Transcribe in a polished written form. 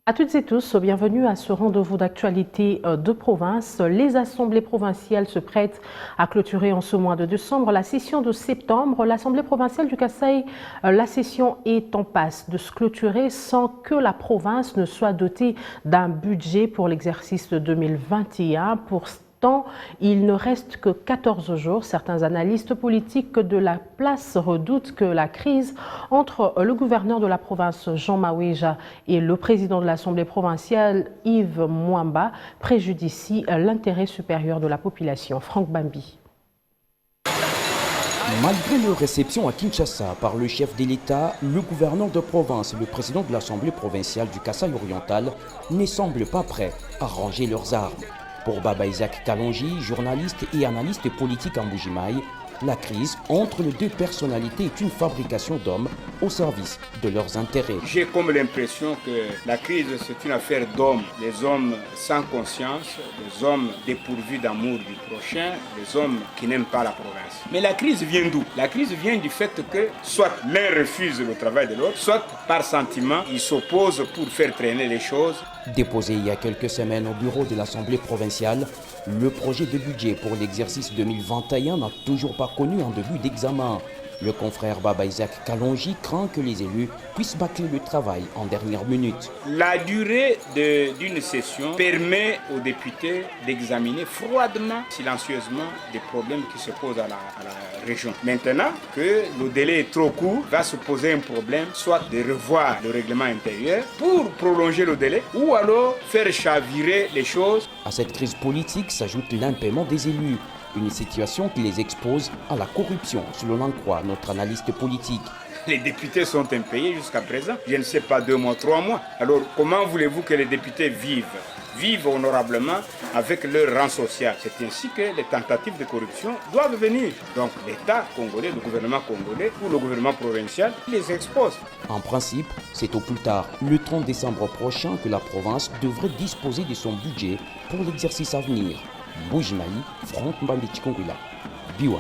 À toutes et tous, bienvenue à ce rendez-vous d'actualité de province. Les assemblées provinciales se prêtent à clôturer en ce mois de décembre la session de septembre. L'Assemblée provinciale du Kasaï, la session est en passe de se clôturer sans que la province ne soit dotée d'un budget pour l'exercice de 2021. Pourtant, il ne reste que 14 jours. Certains analystes politiques de la place redoutent que la crise entre le gouverneur de la province, Jean Maweja, et le président de l'Assemblée provinciale, Yves Mwamba, préjudicie l'intérêt supérieur de la population. Franck Bambi. Malgré leur réception à Kinshasa par le chef de l'État, le gouverneur de province et le président de l'Assemblée provinciale du Kasaï oriental ne semblent pas prêts à ranger leurs armes. Pour Baba Isaac Kalonji, journaliste et analyste politique en Mbuji-Mayi, la crise entre les deux personnalités est une fabrication d'hommes au service de leurs intérêts. J'ai comme l'impression que la crise, c'est une affaire d'hommes, des hommes sans conscience, des hommes dépourvus d'amour du prochain, des hommes qui n'aiment pas la province. Mais la crise vient d'où? La crise vient du fait que soit l'un refuse le travail de l'autre, soit par sentiment, ils s'opposent pour faire traîner les choses. Déposé il y a quelques semaines au bureau de l'Assemblée provinciale, le projet de budget pour l'exercice 2021 n'a toujours pas connu un début d'examen. Le confrère Baba Isaac Kalonji craint que les élus puissent bâcler le travail en dernière minute. La durée d'une session permet aux députés d'examiner froidement, silencieusement, des problèmes qui se posent à la région. Maintenant que le délai est trop court, va se poser un problème, soit de revoir le règlement intérieur pour prolonger le délai, ou alors faire chavirer les choses. À cette crise politique s'ajoute l'impaiement des élus. Une situation qui les expose à la corruption, selon en croit notre analyste politique. Les députés sont impayés jusqu'à présent, je ne sais pas 2 mois, 3 mois. Alors comment voulez-vous que les députés vivent honorablement avec leur rang social? C'est ainsi que les tentatives de corruption doivent venir. Donc l'État congolais, le gouvernement congolais ou le gouvernement provincial les expose. En principe, c'est au plus tard, le 30 décembre prochain, que la province devrait disposer de son budget pour l'exercice à venir. Mbuji-Mayi, Franck Mbambi Chikongwila, Biwa.